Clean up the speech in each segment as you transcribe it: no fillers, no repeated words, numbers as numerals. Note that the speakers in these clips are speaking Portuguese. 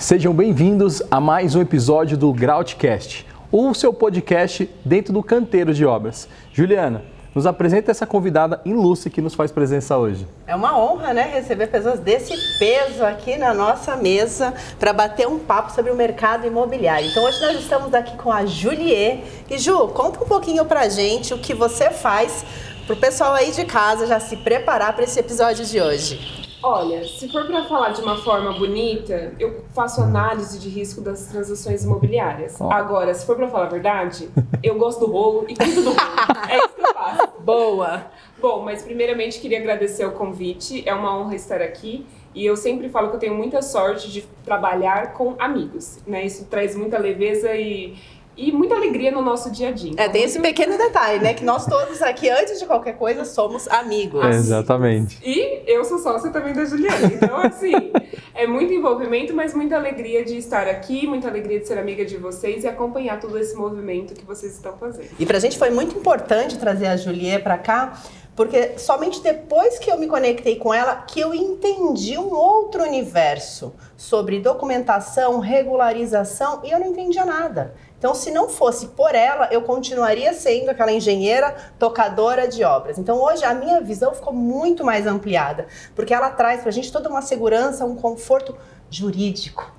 Sejam bem-vindos a mais um episódio do Groutcast, o seu podcast dentro do canteiro de obras. Juliana, nos apresenta essa convidada ilustre que nos faz presença hoje. É uma honra, né, receber pessoas desse peso aqui na nossa mesa para bater um papo sobre o mercado imobiliário. Então hoje nós estamos aqui com a Julie. E Ju, conta um pouquinho pra gente o que você faz pro pessoal aí de casa já se preparar para esse episódio de hoje. Olha, se for para falar de uma forma bonita, eu faço análise de risco das transações imobiliárias. Agora, se for para falar a verdade, eu gosto do rolo e cuido do rolo. É isso que eu faço. Boa! Bom, mas primeiramente queria agradecer o convite. É uma honra estar aqui. E eu sempre falo que eu tenho muita sorte de trabalhar com amigos, né? Isso traz muita leveza e muita alegria no nosso dia a dia. Então, Tem esse pequeno detalhe, né? Que nós todos aqui, antes de qualquer coisa, somos amigos. Exatamente. E eu sou sócia também da Juliana. Então, assim, é muito envolvimento, mas muita alegria de estar aqui, muita alegria de ser amiga de vocês e acompanhar todo esse movimento que vocês estão fazendo. E pra gente foi muito importante trazer a Julie pra cá, porque somente depois que eu me conectei com ela, que eu entendi um outro universo sobre documentação, regularização, e eu não entendia nada. Então, se não fosse por ela, eu continuaria sendo aquela engenheira tocadora de obras. Então, hoje, a minha visão ficou muito mais ampliada, porque ela traz pra gente toda uma segurança, um conforto jurídico.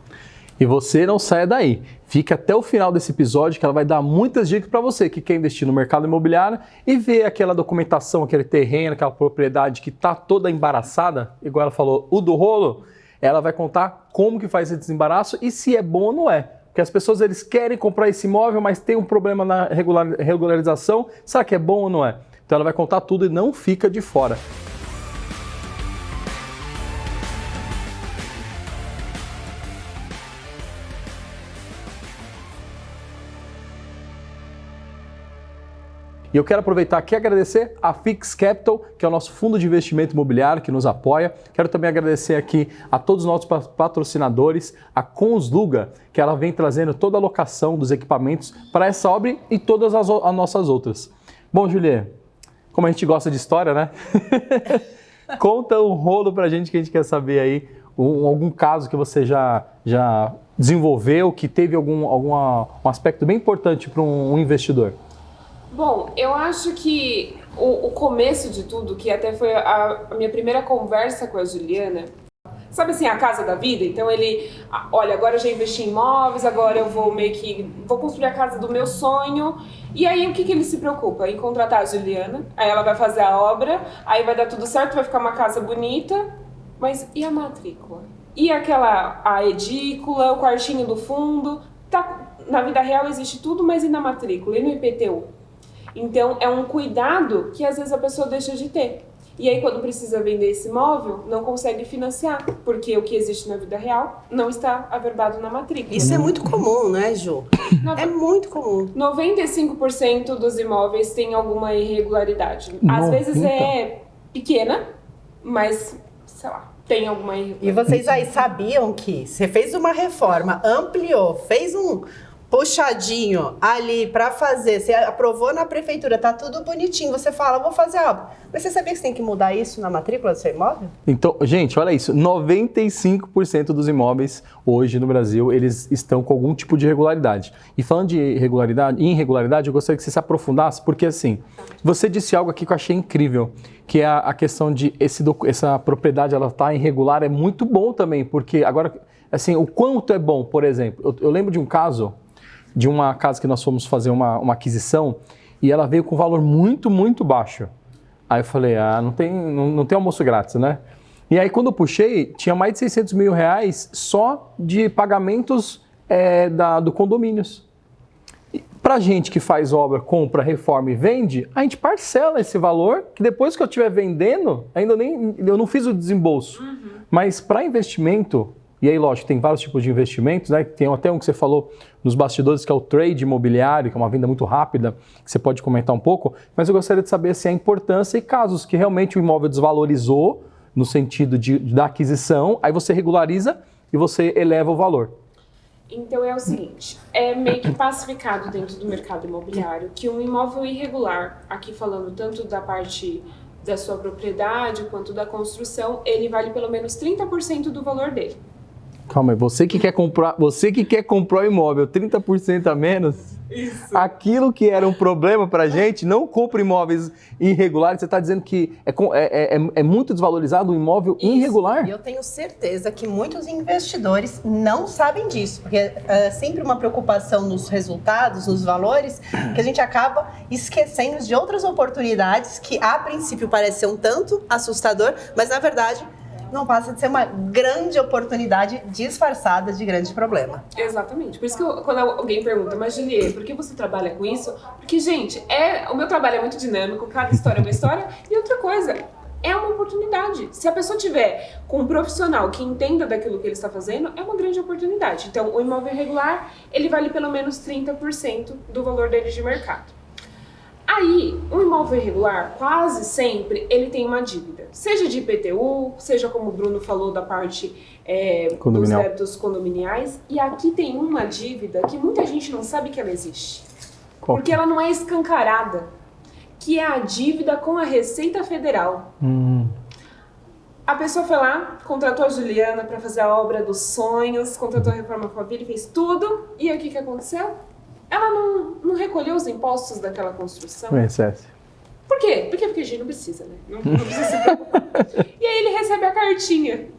E você não saia daí. Fica até o final desse episódio que ela vai dar muitas dicas para você que quer investir no mercado imobiliário e ver aquela documentação, aquele terreno, aquela propriedade que está toda embaraçada, igual ela falou, o do rolo. Ela vai contar como que faz esse desembaraço e se é bom ou não é. Porque as pessoas eles querem comprar esse imóvel, mas tem um problema na regularização. Será que é bom ou não é? Então ela vai contar tudo e não fica de fora. E eu quero aproveitar aqui e agradecer a Fix Capital, que é o nosso fundo de investimento imobiliário que nos apoia. Quero também agradecer aqui a todos os nossos patrocinadores, a Consluga, que ela vem trazendo toda a locação dos equipamentos para essa obra e todas as nossas outras. Bom, Julie, como a gente gosta de história, né? Conta um rolo pra gente que a gente quer saber aí, algum caso que você já desenvolveu, que teve algum aspecto bem importante para um investidor. Bom, eu acho que o começo de tudo, que até foi a minha primeira conversa com a Juliana, sabe assim, a casa da vida? Então olha, agora eu já investi em imóveis, agora eu vou construir a casa do meu sonho. E aí o que ele se preocupa? Em contratar a Juliana, aí ela vai fazer a obra, aí vai dar tudo certo, vai ficar uma casa bonita, mas e a matrícula? E a edícula, o quartinho do fundo? Na vida real existe tudo, mas e na matrícula? E no IPTU? Então, é um cuidado que às vezes a pessoa deixa de ter. E aí, quando precisa vender esse imóvel, não consegue financiar, porque o que existe na vida real não está averbado na matrícula. Isso é muito comum, né, Ju? É muito comum. 95% dos imóveis tem alguma irregularidade. Às vezes é pequena, mas, sei lá, tem alguma irregularidade. E vocês aí sabiam que você fez uma reforma, ampliou, fez um puxadinho ali pra fazer, você aprovou na prefeitura, tá tudo bonitinho, você fala, vou fazer a obra. Mas você sabia que você tem que mudar isso na matrícula do seu imóvel? Então, gente, olha isso, 95% dos imóveis hoje no Brasil, eles estão com algum tipo de irregularidade. E falando de irregularidade, eu gostaria que você se aprofundasse, porque assim, você disse algo aqui que eu achei incrível, que é a questão de essa propriedade, ela tá irregular, é muito bom também, porque agora, assim, o quanto é bom, por exemplo, eu lembro de um caso, de uma casa que nós fomos fazer uma aquisição e ela veio com valor muito, muito baixo. Aí eu falei, não tem almoço grátis, né? E aí quando eu puxei, tinha mais de 600 mil reais só de pagamentos do condomínios. Pra gente que faz obra, compra, reforma e vende, a gente parcela esse valor, que depois que eu estiver vendendo, eu não fiz o desembolso. Mas para investimento, e aí, lógico, tem vários tipos de investimentos, né? Tem até um que você falou nos bastidores, que é o trade imobiliário, que é uma venda muito rápida, que você pode comentar um pouco, mas eu gostaria de saber se a importância e casos que realmente o imóvel desvalorizou, no sentido da aquisição, aí você regulariza e você eleva o valor. Então é o seguinte, é meio que pacificado dentro do mercado imobiliário que um imóvel irregular, aqui falando tanto da parte da sua propriedade quanto da construção, ele vale pelo menos 30% do valor dele. Calma aí, você que quer comprar o imóvel 30% a menos, Isso. aquilo que era um problema pra gente, não compra imóveis irregulares, você está dizendo que é muito desvalorizado um imóvel irregular? E eu tenho certeza que muitos investidores não sabem disso, porque é sempre uma preocupação nos resultados, nos valores, que a gente acaba esquecendo de outras oportunidades que a princípio parecem um tanto assustador, mas na verdade não passa de ser uma grande oportunidade disfarçada de grande problema. Exatamente. Por isso que quando alguém pergunta, mas Juliê, por que você trabalha com isso? Porque, gente, o meu trabalho é muito dinâmico, cada história é uma história. E outra coisa, é uma oportunidade. Se a pessoa tiver com um profissional que entenda daquilo que ele está fazendo, é uma grande oportunidade. Então, o imóvel irregular, ele vale pelo menos 30% do valor dele de mercado. Aí, um imóvel irregular, quase sempre, ele tem uma dívida. Seja de IPTU, seja como o Bruno falou da parte dos débitos condominiais. E aqui tem uma dívida que muita gente não sabe que ela existe. Qual? Porque ela não é escancarada. Que é a dívida com a Receita Federal. A pessoa foi lá, contratou a Juliana para fazer a obra dos sonhos, contratou a Reforma Família, fez tudo. E aí o que aconteceu? Ela não recolheu os impostos daquela construção. É excesso. Por quê? Porque a gente não precisa, né? Não precisa se preocupar. E aí ele recebe a cartinha.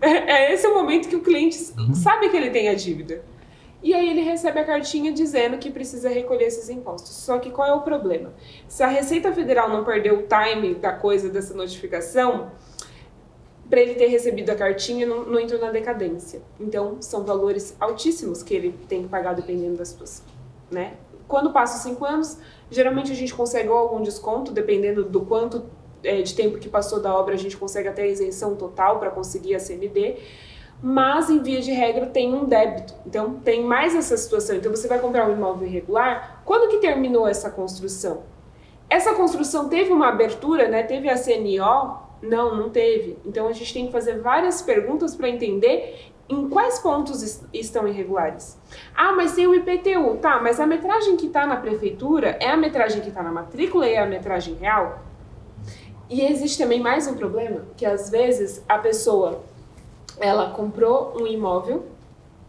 Esse é o momento que o cliente sabe que ele tem a dívida. E aí ele recebe a cartinha dizendo que precisa recolher esses impostos. Só que qual é o problema? Se a Receita Federal não perdeu o time da coisa, dessa notificação, para ele ter recebido a cartinha, não entrou na decadência. Então, são valores altíssimos que ele tem que pagar dependendo da situação. Né? Quando passa os 5 anos, geralmente a gente consegue algum desconto, dependendo do quanto de tempo que passou da obra, a gente consegue até a isenção total para conseguir a CMD, mas em via de regra tem um débito, então tem mais essa situação. Então você vai comprar um imóvel irregular, quando que terminou essa construção? Essa construção teve uma abertura, né? Teve a CNO? Não teve. Então a gente tem que fazer várias perguntas para entender em quais pontos estão irregulares. Ah, mas tem o IPTU. Tá, mas a metragem que está na prefeitura é a metragem que está na matrícula e é a metragem real? E existe também mais um problema, que às vezes a pessoa, ela comprou um imóvel,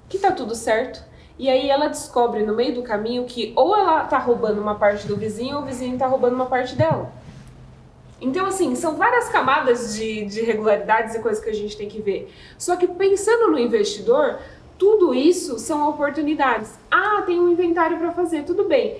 que tá tudo certo, e aí ela descobre no meio do caminho que ou ela tá roubando uma parte do vizinho, ou o vizinho tá roubando uma parte dela. Então, assim, são várias camadas de irregularidades e coisas que a gente tem que ver. Só que pensando no investidor, tudo isso são oportunidades. Ah, tem um inventário para fazer, tudo bem.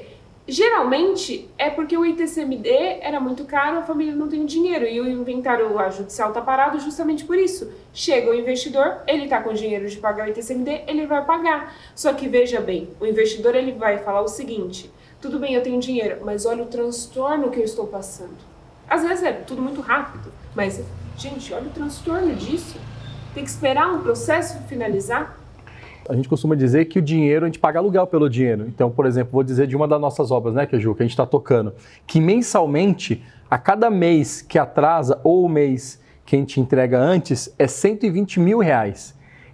Geralmente é porque o ITCMD era muito caro, a família não tem dinheiro e o inventário judicial está parado justamente por isso. Chega o investidor, ele está com dinheiro de pagar o ITCMD, ele vai pagar. Só que veja bem, o investidor ele vai falar o seguinte: tudo bem, eu tenho dinheiro, mas olha o transtorno que eu estou passando. Às vezes é tudo muito rápido, mas, gente, olha o transtorno disso. Tem que esperar um processo finalizar. A gente costuma dizer que o dinheiro, a gente paga aluguel pelo dinheiro. Então, por exemplo, vou dizer de uma das nossas obras, né, que a gente está tocando, que mensalmente, a cada mês que atrasa ou o mês que a gente entrega antes, é R$120 mil.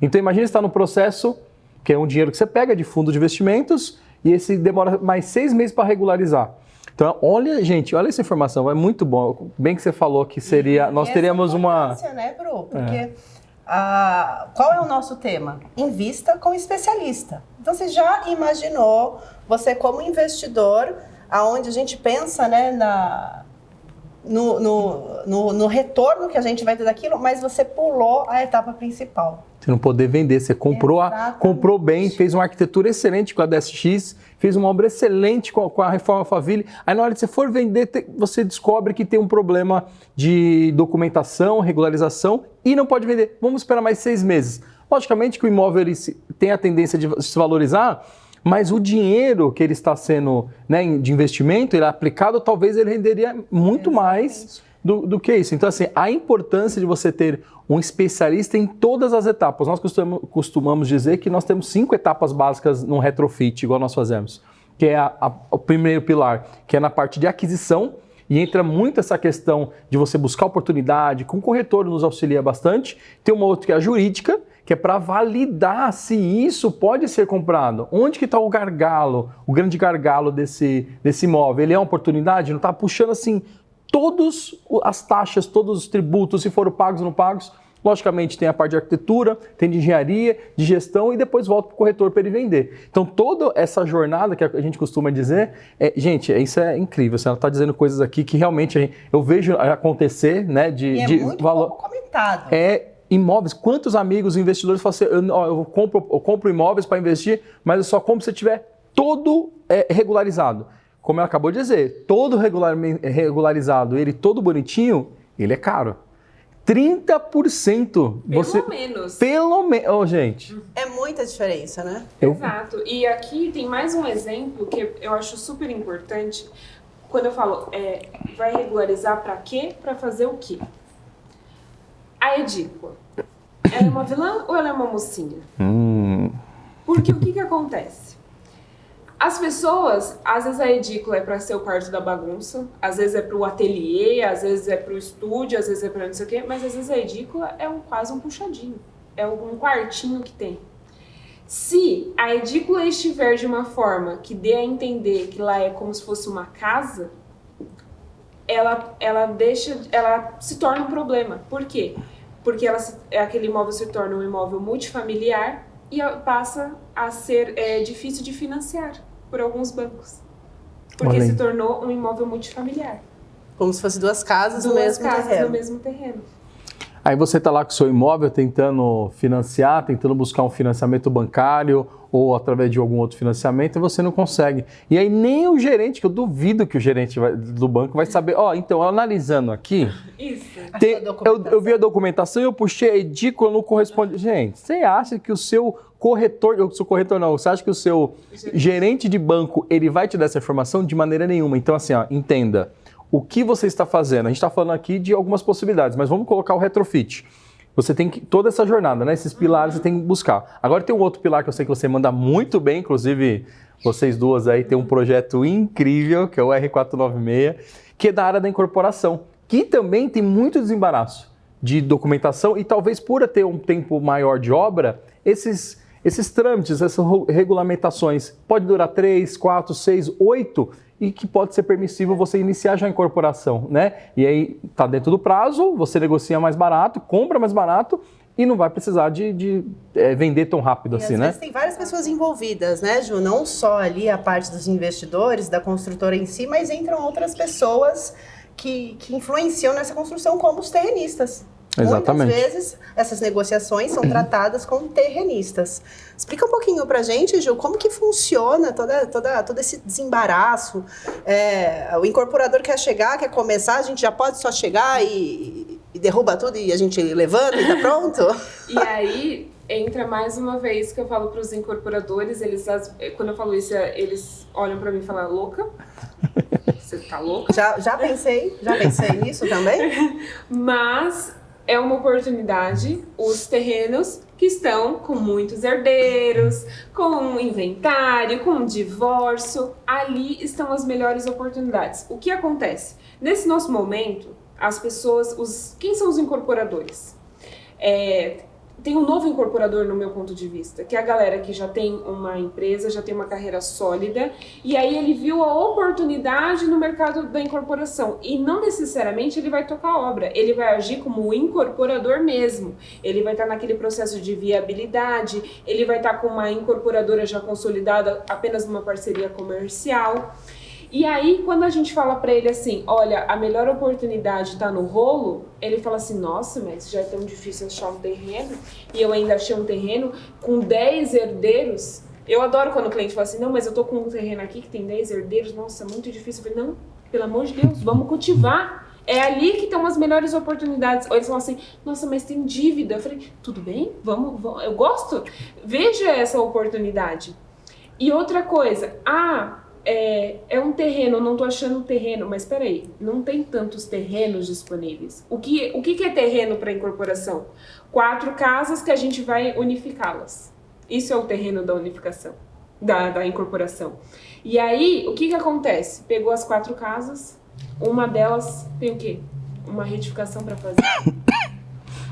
Então, imagina você estar no processo, que é um dinheiro que você pega de fundo de investimentos, e esse demora mais 6 meses para regularizar. Então, olha, gente, olha essa informação, é muito bom. Bem que você falou que seria, nós teríamos uma... né, Bru? Porque qual é o nosso tema? Invista com especialista. Então, você já imaginou, você como investidor, aonde a gente pensa, né, no retorno que a gente vai ter daquilo, mas você pulou a etapa principal. Você não poder vender, você comprou bem, fez uma arquitetura excelente com a DSX, fez uma obra excelente com a Reforma Faville, aí na hora que você for vender, você descobre que tem um problema de documentação, regularização e não pode vender. Vamos esperar mais 6 meses. Logicamente que o imóvel ele tem a tendência de se valorizar, mas o dinheiro que ele está sendo, né, de investimento, ele é aplicado, talvez ele renderia muito mais do que isso. Então, assim, a importância de você ter um especialista em todas as etapas. Nós costumamos dizer que nós temos 5 etapas básicas no retrofit, igual nós fazemos, que é o primeiro pilar, que é na parte de aquisição, e entra muito essa questão de você buscar oportunidade, com o corretor nos auxilia bastante. Tem uma outra que é a jurídica, que é para validar se isso pode ser comprado. Onde que está o gargalo, o grande gargalo desse imóvel? Ele é uma oportunidade? Não está puxando assim todas as taxas, todos os tributos, se foram pagos ou não pagos? Logicamente tem a parte de arquitetura, tem de engenharia, de gestão e depois volta para o corretor para ele vender. Então toda essa jornada que a gente costuma dizer, gente, isso é incrível. Ela está dizendo coisas aqui que realmente eu vejo acontecer, né? E é muito pouco comentado. Imóveis. Quantos amigos investidores falam assim, eu compro imóveis para investir, mas eu só compro se tiver todo regularizado. Como ela acabou de dizer, todo regularizado, ele todo bonitinho, ele é caro. 30%. Pelo menos, gente. É muita diferença, né? Exato. E aqui tem mais um exemplo que eu acho super importante. Quando eu falo, vai regularizar para quê? Para fazer o quê? A edícula, ela é uma vilã ou ela é uma mocinha? Porque o que acontece? As pessoas, às vezes a edícula é para ser o quarto da bagunça, às vezes é para o ateliê, às vezes é para o estúdio, às vezes é para não sei o quê, mas às vezes a edícula é quase um puxadinho, é um quartinho que tem. Se a edícula estiver de uma forma que dê a entender que lá é como se fosse uma casa, ela se torna um problema. Por quê? Porque aquele imóvel se torna um imóvel multifamiliar e passa a ser difícil de financiar por alguns bancos. Porque se tornou um imóvel multifamiliar. Como se fosse duas casas no mesmo terreno. Aí você está lá com o seu imóvel tentando financiar, tentando buscar um financiamento bancário ou através de algum outro financiamento e você não consegue. E aí nem o gerente, que eu duvido que o gerente do banco vai saber, então, analisando aqui, eu vi a documentação e eu puxei a edícula, não corresponde. Gente, você acha que o seu corretor não, você acha que o seu gerente de banco, ele vai te dar essa informação? De maneira nenhuma. Então assim, entenda. O que você está fazendo? A gente está falando aqui de algumas possibilidades, mas vamos colocar o retrofit. Você tem que, toda essa jornada, né? Esses pilares você tem que buscar. Agora tem um outro pilar que eu sei que você manda muito bem, inclusive vocês duas aí tem um projeto incrível, que é o R496, que é da área da incorporação, que também tem muito desembaraço de documentação e talvez por ter um tempo maior de obra, esses trâmites, essas regulamentações, pode durar 3, 4, 6, 8 e que pode ser permissível você iniciar já a incorporação, né? E aí está dentro do prazo, você negocia mais barato, compra mais barato e não vai precisar de vender tão rápido assim, né? Às vezes tem várias pessoas envolvidas, né, Ju? Não só ali a parte dos investidores, da construtora em si, mas entram outras pessoas que influenciam nessa construção, como os terrenistas. Exatamente. Muitas vezes essas negociações são tratadas com terrenistas. Explica um pouquinho pra gente, Ju, como que funciona todo esse desembaraço. O incorporador quer chegar, quer começar, a gente já pode só chegar e derruba tudo e a gente levanta e tá pronto? E aí entra mais uma vez que eu falo para os incorporadores, quando eu falo isso, eles olham para mim e falam, louca? Você tá louca? Já pensei nisso também. Mas é uma oportunidade, os terrenos que estão com muitos herdeiros, com inventário, com divórcio, ali estão as melhores oportunidades. O que acontece? Nesse nosso momento, as pessoas, quem são os incorporadores? Tem um novo incorporador no meu ponto de vista, que é a galera que já tem uma empresa, já tem uma carreira sólida, e aí ele viu a oportunidade no mercado da incorporação. E não necessariamente ele vai tocar a obra, ele vai agir como um incorporador mesmo. Ele vai estar naquele processo de viabilidade, ele vai estar com uma incorporadora já consolidada, apenas numa parceria comercial. E aí, quando a gente fala pra ele assim, olha, a melhor oportunidade tá no rolo, ele fala assim, nossa, mas já é tão difícil achar um terreno, e eu ainda achei um terreno com 10 herdeiros. Eu adoro quando o cliente fala assim, não, mas eu tô com um terreno aqui que tem 10 herdeiros, nossa, muito difícil. Eu falei, não, pelo amor de Deus, vamos cultivar. É ali que estão as melhores oportunidades. Ou eles falam assim, nossa, mas tem dívida. Eu falei, tudo bem, vamos, eu gosto. Veja essa oportunidade. E outra coisa, é um terreno, eu não tô achando um terreno, mas peraí, não tem tantos terrenos disponíveis. O que é terreno para incorporação? 4 casas que a gente vai unificá-las. Isso é o terreno da unificação, da incorporação. E aí, o que acontece? Pegou as 4 casas, uma delas tem o quê? Uma retificação para fazer.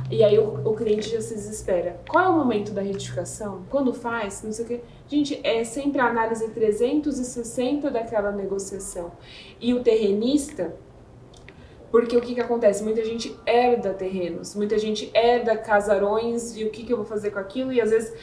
E aí o cliente já se desespera. Qual é o momento da retificação? Quando faz? Não sei o quê. Gente, é sempre a análise 360 daquela negociação. E o terrenista, Porque o que acontece? Muita gente herda terrenos, muita gente herda casarões e o que eu vou fazer com aquilo, e às vezes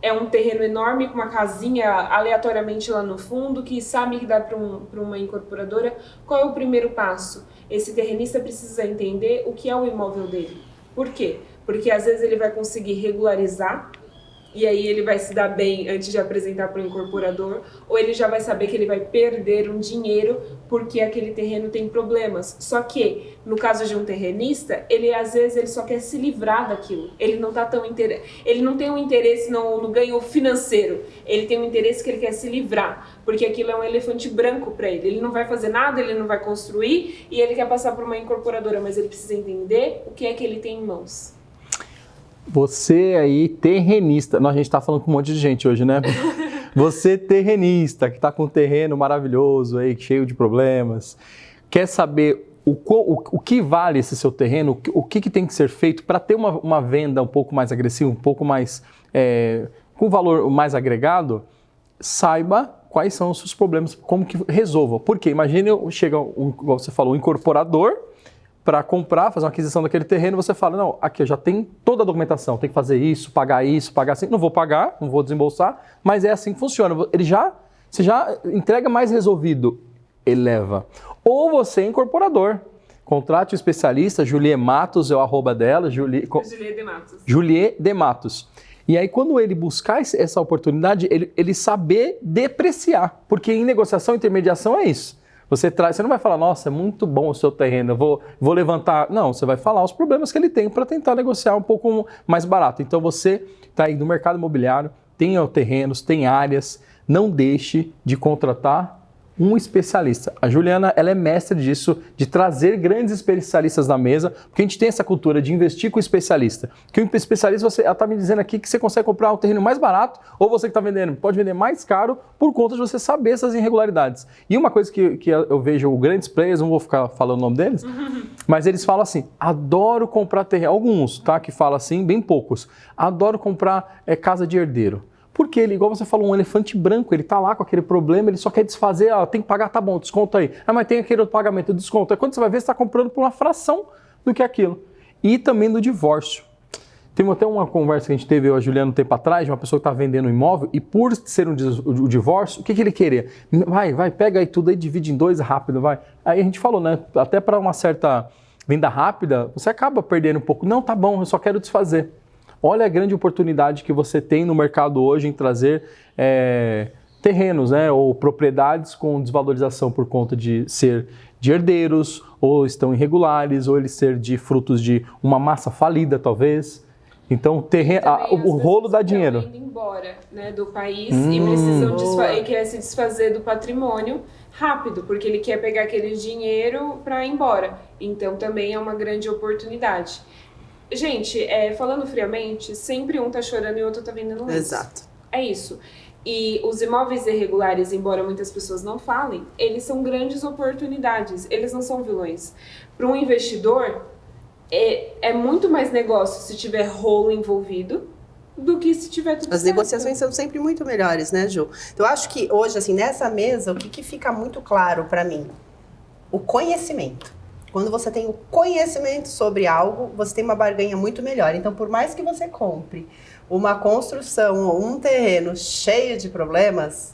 é um terreno enorme com uma casinha aleatoriamente lá no fundo que sabe que dá para uma incorporadora. Qual é o primeiro passo? Esse terrenista precisa entender o que é o imóvel dele. Por quê? Porque às vezes ele vai conseguir regularizar, e aí ele vai se dar bem antes de apresentar para o incorporador, ou ele já vai saber que ele vai perder um dinheiro porque aquele terreno tem problemas. Só que, no caso de um terrenista, ele às vezes ele só quer se livrar daquilo. Ele não tá ele não tem um interesse no ganho financeiro. Ele tem um interesse que ele quer se livrar, porque aquilo é um elefante branco para ele. Ele não vai fazer nada, ele não vai construir, e ele quer passar por uma incorporadora, mas ele precisa entender o que é que ele tem em mãos. Você aí, terrenista, a gente está falando com um monte de gente hoje, né? Você terrenista, que está com um terreno maravilhoso aí, cheio de problemas, quer saber o que vale esse seu terreno, o que tem que ser feito para ter uma venda um pouco mais agressiva, um pouco mais, com valor mais agregado, saiba quais são os seus problemas, como que resolva. Porque imagine, chega, como você falou, um incorporador, para comprar, fazer uma aquisição daquele terreno, você fala, não, aqui eu já tenho toda a documentação, tem que fazer isso, pagar assim, não vou pagar, não vou desembolsar, mas é assim que funciona. Você já entrega mais resolvido, ele leva. Ou você é incorporador, contrate o especialista, Julie Matos é o arroba dela, Julie de Matos. Julie de Matos. E aí, quando ele buscar essa oportunidade, ele saber depreciar, porque em negociação e intermediação é isso. Você não vai falar, nossa, é muito bom o seu terreno, eu vou levantar. Não, você vai falar os problemas que ele tem para tentar negociar um pouco mais barato. Então você está aí no mercado imobiliário, tem terrenos, tem áreas, não deixe de contratar um especialista. A Juliana, ela é mestre disso, de trazer grandes especialistas na mesa, porque a gente tem essa cultura de investir com o especialista. Que o especialista, ela está me dizendo aqui que você consegue comprar um terreno mais barato, ou você que está vendendo, pode vender mais caro, por conta de você saber essas irregularidades. E uma coisa que eu vejo grandes players, não vou ficar falando o nome deles, mas eles falam assim, adoro comprar terreno, alguns, tá, que falam assim, bem poucos, adoro comprar casa de herdeiro. Porque ele, igual você falou, um elefante branco, ele tá lá com aquele problema, ele só quer desfazer, tem que pagar, tá bom, desconto aí. Mas tem aquele outro pagamento, desconto. Aí quando você vai ver, você está comprando por uma fração do que aquilo. E também do divórcio. Tem até uma conversa que a gente teve, eu e a Juliana, um tempo atrás, de uma pessoa que estava vendendo um imóvel, e por ser o divórcio, o que ele queria? Vai, pega aí tudo aí, divide em dois rápido, vai. Aí a gente falou, né, até para uma certa venda rápida, você acaba perdendo um pouco. Não, tá bom, eu só quero desfazer. Olha a grande oportunidade que você tem no mercado hoje em trazer terrenos, né, ou propriedades com desvalorização por conta de ser de herdeiros, ou estão irregulares, ou eles ser de frutos de uma massa falida, talvez. Então, o rolo dá dinheiro. Estão indo embora, né, do país e precisam e quer se desfazer do patrimônio rápido, porque ele quer pegar aquele dinheiro para ir embora. Então, também é uma grande oportunidade. Gente, falando friamente, sempre um tá chorando e o outro tá vendendo luz. Exato. É isso. E os imóveis irregulares, embora muitas pessoas não falem, eles são grandes oportunidades, eles não são vilões. Para um investidor, é muito mais negócio se tiver rolo envolvido do que se tiver tudo As certo. negociações são sempre muito melhores, né, Ju? Então, eu acho que hoje, assim, nessa mesa, o que fica muito claro para mim? O conhecimento. Quando você tem o conhecimento sobre algo, você tem uma barganha muito melhor. Então, por mais que você compre uma construção ou um terreno cheio de problemas,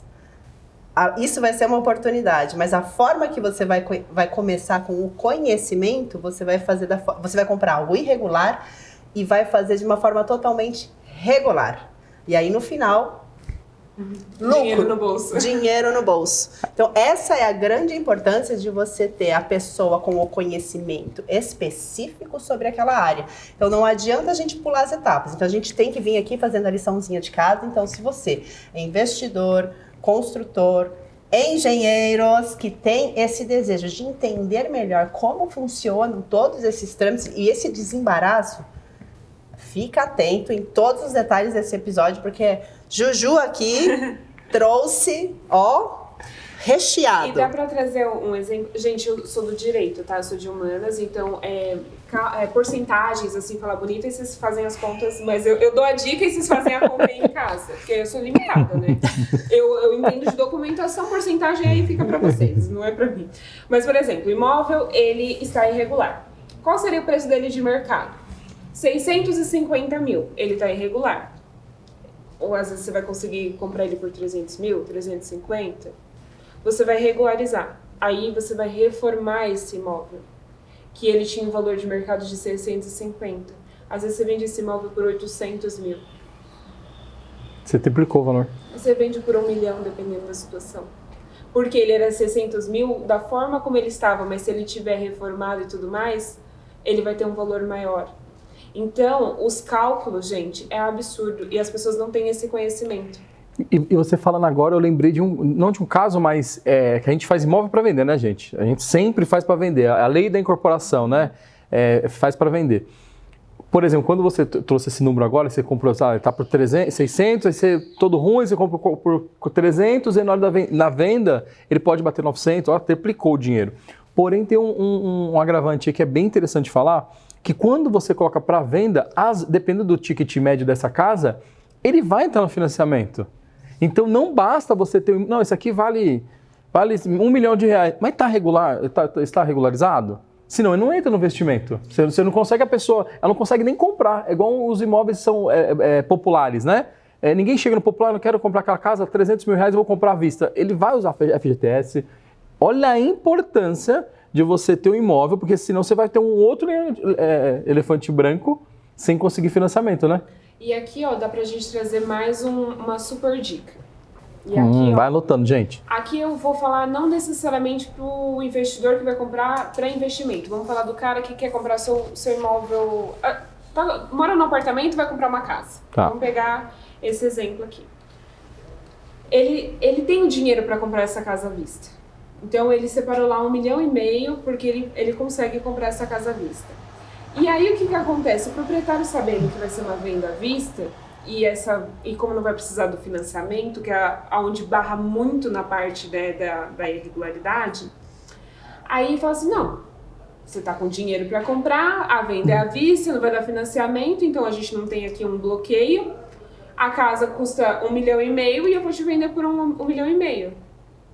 isso vai ser uma oportunidade. Mas a forma que você vai começar com o conhecimento, você vai comprar algo irregular e vai fazer de uma forma totalmente regular. E aí, no final, lucro, dinheiro no bolso. Dinheiro no bolso. Então, essa é a grande importância de você ter a pessoa com o conhecimento específico sobre aquela área. Então, não adianta a gente pular as etapas. Então, a gente tem que vir aqui fazendo a liçãozinha de casa. Então, se você é investidor, construtor, engenheiros que tem esse desejo de entender melhor como funcionam todos esses trâmites e esse desembaraço, fica atento em todos os detalhes desse episódio, porque Juju aqui trouxe, recheado. E dá pra trazer um exemplo? Gente, eu sou do direito, tá? Eu sou de humanas, então porcentagens, assim, falar bonito, e vocês fazem as contas, mas eu dou a dica e vocês fazem a conta em casa, porque eu sou limitada, né? Eu entendo de documentação, porcentagem aí fica pra vocês, não é pra mim. Mas, por exemplo, o imóvel, ele está irregular. Qual seria o preço dele de mercado? 650 mil, ele tá irregular. Ou às vezes você vai conseguir comprar ele por 300 mil, 350. Você vai regularizar. Aí você vai reformar esse imóvel, que ele tinha um valor de mercado de 650. Às vezes você vende esse imóvel por 800 mil. Você triplicou o valor. Você vende por 1 milhão, dependendo da situação. Porque ele era 600 mil da forma como ele estava, mas se ele tiver reformado e tudo mais, ele vai ter um valor maior. Então, os cálculos, gente, é absurdo. E as pessoas não têm esse conhecimento. E você falando agora, eu lembrei não de um caso, mas que a gente faz imóvel para vender, né, gente? A gente sempre faz para vender. A lei da incorporação, né? Faz para vender. Por exemplo, quando você trouxe esse número agora, você comprou, sabe, tá por 300, 600, aí você, todo ruim, você compra por 300, e na venda ele pode bater 900, ó, triplicou o dinheiro. Porém, tem um agravante aí que é bem interessante falar, que quando você coloca para venda, dependendo do ticket médio dessa casa, ele vai entrar no financiamento. Então, não basta você ter... Não, isso aqui vale R$1 milhão, mas está regularizado? Senão, ele não entra no investimento. Você não consegue, ela não consegue nem comprar. É igual os imóveis são populares, né? Ninguém chega no popular, não quero comprar aquela casa, R$300 mil, eu vou comprar à vista. Ele vai usar FGTS. Olha a importância de você ter um imóvel, porque senão você vai ter um outro elefante branco sem conseguir financiamento, né? E aqui, ó, dá pra gente trazer mais uma super dica. E aqui, vai anotando, gente. Aqui eu vou falar não necessariamente pro investidor que vai comprar para investimento. Vamos falar do cara que quer comprar seu imóvel... mora num apartamento e vai comprar uma casa. Tá. Vamos pegar esse exemplo aqui. Ele tem o dinheiro para comprar essa casa à vista. Então ele separou lá 1,5 milhão porque ele consegue comprar essa casa à vista. E aí o que acontece? O proprietário, sabendo que vai ser uma venda à vista, e como não vai precisar do financiamento, que é onde barra muito na parte da irregularidade, aí fala assim, não, você está com dinheiro para comprar, a venda é à vista, não vai dar financiamento, então a gente não tem aqui um bloqueio, a casa custa 1,5 milhão e eu vou te vender por 1,5 milhão.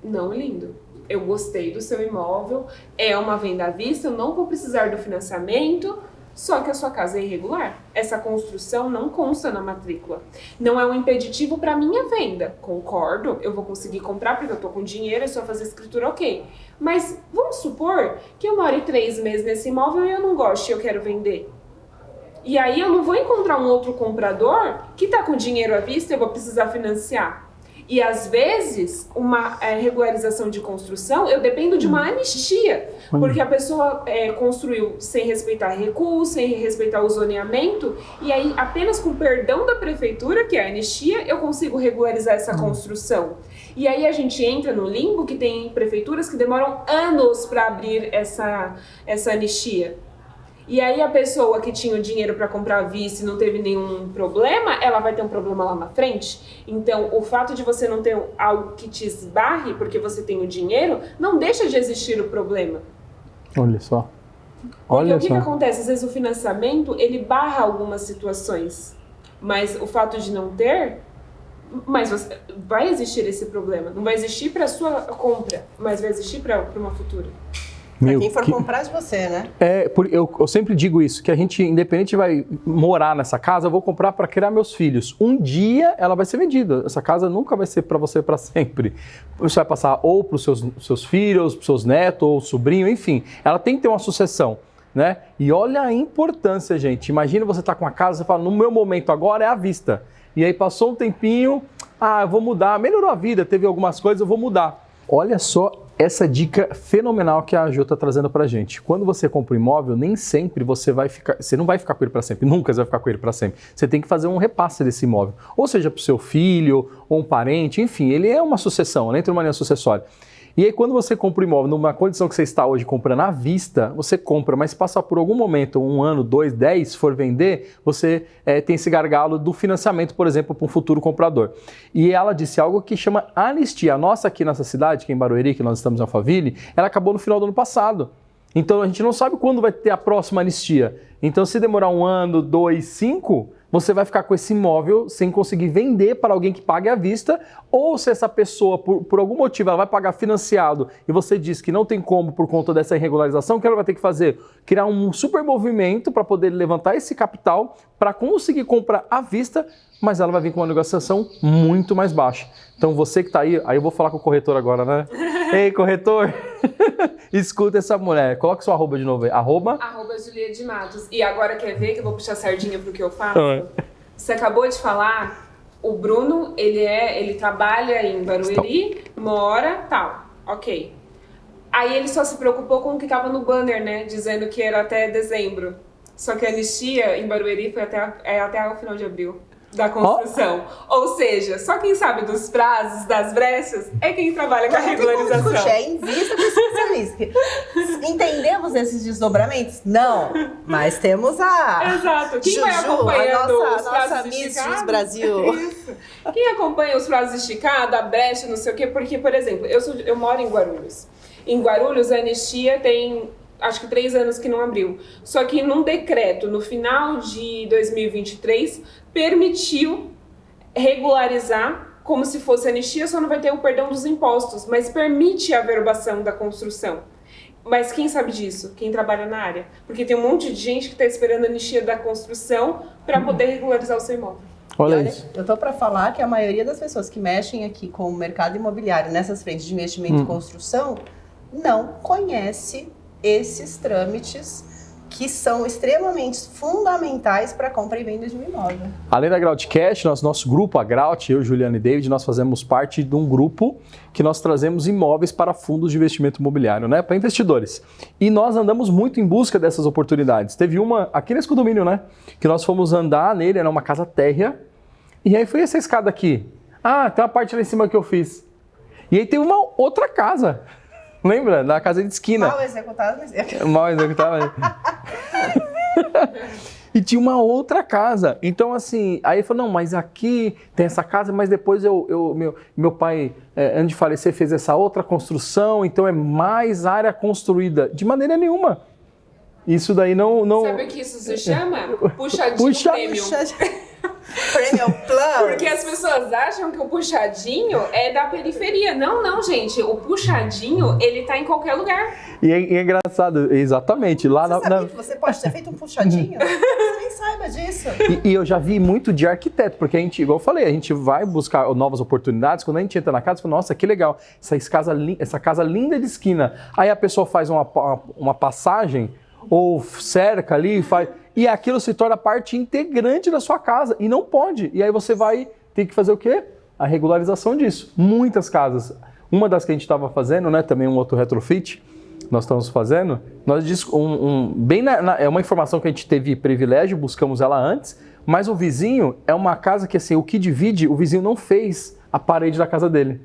Não, lindo. Eu gostei do seu imóvel, é uma venda à vista, eu não vou precisar do financiamento, só que a sua casa é irregular. Essa construção não consta na matrícula. Não é um impeditivo para minha venda. Concordo, eu vou conseguir comprar porque eu estou com dinheiro, é só fazer escritura, ok. Mas vamos supor que eu moro 3 meses nesse imóvel e eu não gosto e eu quero vender. E aí eu não vou encontrar um outro comprador que está com dinheiro à vista e eu vou precisar financiar. E às vezes, uma regularização de construção, eu dependo de uma anistia, porque a pessoa construiu sem respeitar recuo, sem respeitar o zoneamento, e aí apenas com perdão da prefeitura, que é a anistia, eu consigo regularizar essa construção. E aí a gente entra no limbo que tem prefeituras que demoram anos para abrir essa anistia. E aí a pessoa que tinha o dinheiro para comprar à vista e não teve nenhum problema, ela vai ter um problema lá na frente. Então, o fato de você não ter algo que te esbarre, porque você tem o dinheiro, não deixa de existir o problema. Olha só. Porque o que acontece? Às vezes o financiamento, ele barra algumas situações. Mas o fato de não ter... Mas vai existir esse problema. Não vai existir para a sua compra, mas vai existir para uma futura. Pra quem for comprar de você, né? Eu sempre digo isso, que a gente, independente vai morar nessa casa, eu vou comprar para criar meus filhos. Um dia ela vai ser vendida. Essa casa nunca vai ser para você para sempre. Você vai passar ou para os seus filhos, para os seus netos, ou sobrinho, enfim. Ela tem que ter uma sucessão, né? E olha a importância, gente. Imagina você estar com uma casa, você fala, no meu momento agora é à vista. E aí passou um tempinho, eu vou mudar. Melhorou a vida, teve algumas coisas, eu vou mudar. Olha só essa dica fenomenal que a Jo está trazendo para a gente. Quando você compra um imóvel, nem sempre você não vai ficar com ele para sempre, nunca você vai ficar com ele para sempre. Você tem que fazer um repasse desse imóvel, ou seja, para o seu filho, ou um parente, enfim, ele é uma sucessão, entra numa linha sucessória. E aí quando você compra o imóvel numa condição que você está hoje comprando à vista, você compra, mas se passar por algum momento, 1 ano, 2, 10, for vender, você tem esse gargalo do financiamento, por exemplo, para um futuro comprador. E ela disse algo que chama anistia. A nossa aqui nessa cidade, que é em Barueri, que nós estamos em Alphaville, ela acabou no final do ano passado. Então a gente não sabe quando vai ter a próxima anistia. Então se demorar 1 ano, 2, 5, você vai ficar com esse imóvel sem conseguir vender para alguém que pague à vista, ou se essa pessoa, por algum motivo, ela vai pagar financiado e você diz que não tem como por conta dessa irregularização, o que ela vai ter que fazer? Criar um super movimento para poder levantar esse capital para conseguir comprar à vista, mas ela vai vir com uma negociação muito mais baixa. Então você que está aí eu vou falar com o corretor agora, né? Ei, corretor, escuta essa mulher. Coloca seu arroba de novo aí. Arroba Julia de Matos. E agora quer ver que eu vou puxar a sardinha pro que eu faço? Você acabou de falar, o Bruno, ele trabalha em Barueri, mora, tal, ok. Aí ele só se preocupou com o que estava no banner, né? Dizendo que era até dezembro. Só que a anistia em Barueri foi até o final de abril da construção. Ou seja, só quem sabe dos prazos, das brechas, é quem trabalha com a regularização. É invista com especialista. Entendemos esses desdobramentos? Não, mas temos a Exato. Quem vai Juju, acompanhando a os nossa prazos Miss esticados? Brasil. Isso. Quem acompanha os prazos esticados, a brecha, não sei o quê, porque, por exemplo, eu moro em Guarulhos. Em Guarulhos, a anistia tem acho que 3 anos que não abriu. Só que num decreto, no final de 2023, permitiu regularizar como se fosse anistia, só não vai ter o perdão dos impostos, mas permite a averbação da construção. Mas quem sabe disso? Quem trabalha na área. Porque tem um monte de gente que está esperando a anistia da construção para poder regularizar o seu imóvel. Olha isso. Eu tô para falar que a maioria das pessoas que mexem aqui com o mercado imobiliário nessas frentes de investimento e construção não conhece esses trâmites que são extremamente fundamentais para a compra e venda de um imóvel. Além da Groutcast, nosso grupo, a Grout, eu, Juliana e David, nós fazemos parte de um grupo que nós trazemos imóveis para fundos de investimento imobiliário, né, para investidores. E nós andamos muito em busca dessas oportunidades. Teve uma aqui nesse condomínio, né, que nós fomos andar nele, era uma casa térrea, e aí foi essa escada aqui. Ah, tem uma parte lá em cima que eu fiz. E aí tem uma outra casa. Lembra? Da casa de esquina. Mal executado, mas... Mal executado. E tinha uma outra casa. Então, assim, aí ele falou, não, mas aqui tem essa casa, mas depois meu pai, antes de falecer, fez essa outra construção, então é mais área construída. De maneira nenhuma. Isso daí não... Sabe o que isso se chama? Puxadinho premium. Premium Plus. Porque as pessoas acham que o puxadinho é da periferia. Não, gente. O puxadinho, ele tá em qualquer lugar. E é engraçado, exatamente. Lá Você sabia que você pode ter feito um puxadinho? Você nem saiba disso. E eu já vi muito de arquiteto, porque a gente, igual eu falei, a gente vai buscar novas oportunidades. Quando a gente entra na casa, fala, nossa, que legal, essa casa linda de esquina. Aí a pessoa faz uma passagem ou cerca ali, e aquilo se torna parte integrante da sua casa, e não pode. E aí você vai ter que fazer o quê? A regularização disso. Muitas casas. Uma das que a gente estava fazendo, né, também um outro retrofit, nós estamos fazendo, é uma informação que a gente teve privilégio, buscamos ela antes, mas o vizinho é uma casa que, assim, o que divide, o vizinho não fez a parede da casa dele.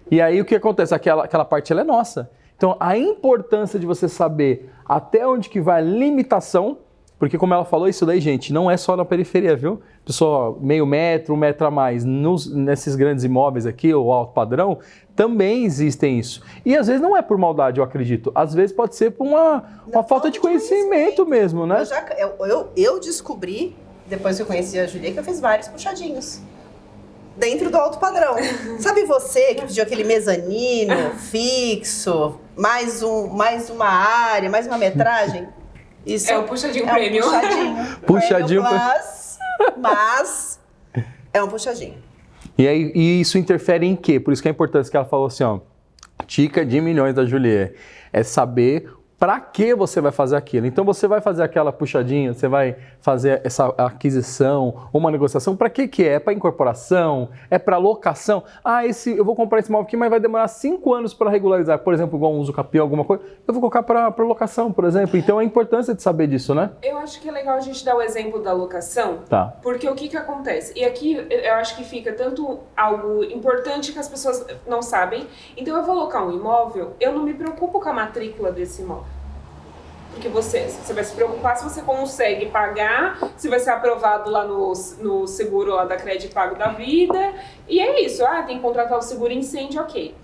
E aí o que acontece? Aquela parte ela é nossa. Então a importância de você saber até onde que vai a limitação, porque como ela falou, isso daí, gente, não é só na periferia, viu? Pessoal, meio metro, 1 metro a mais, nesses grandes imóveis aqui, ou alto padrão, também existem isso. E às vezes não é por maldade, eu acredito. Às vezes pode ser por uma falta de conhecimento mesmo, né? Eu descobri, depois que eu conheci a Julia, que eu fiz vários puxadinhos. Dentro do alto padrão. Sabe você que pediu aquele mezanino fixo, mais uma área, mais uma metragem? Isso é o puxadinho premium. Puxadinho plus, mas é um puxadinho. E isso interfere em quê? Por isso que é importante que ela falou assim, ó, dica de milhões da Juliette, é saber para que você vai fazer aquilo. Então você vai fazer aquela puxadinha, você vai fazer essa aquisição, uma negociação, para que é? É para incorporação? É para locação? Eu vou comprar esse imóvel aqui, mas vai demorar 5 anos para regularizar, por exemplo, igual um uso capião, alguma coisa, eu vou colocar para locação, por exemplo. Então a importância de saber disso, né? Eu acho que é legal a gente dar o exemplo da locação, Tá. Porque o que acontece? E aqui eu acho que fica tanto algo importante que as pessoas não sabem. Então eu vou alocar um imóvel, eu não me preocupo com a matrícula desse imóvel. Porque você vai se preocupar se você consegue pagar, se vai ser aprovado lá no seguro lá da Crédito Pago da Vida. E é isso, tem que contratar o seguro incêndio, ok.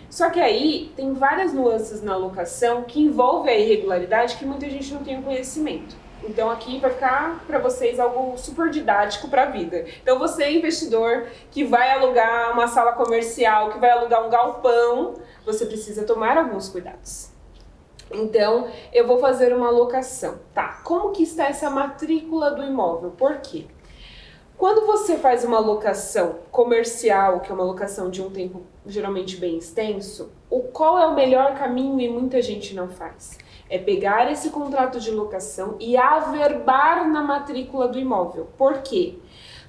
Só que aí tem várias nuances na locação que envolvem a irregularidade que muita gente não tem conhecimento. Então aqui vai ficar para vocês algo super didático para a vida. Então você, investidor, que vai alugar uma sala comercial, que vai alugar um galpão, você precisa tomar alguns cuidados. Então, eu vou fazer uma locação. Tá, como que está essa matrícula do imóvel? Por quê? Quando você faz uma locação comercial, que é uma locação de um tempo geralmente bem extenso, qual é o melhor caminho e muita gente não faz? É pegar esse contrato de locação e averbar na matrícula do imóvel. Por quê?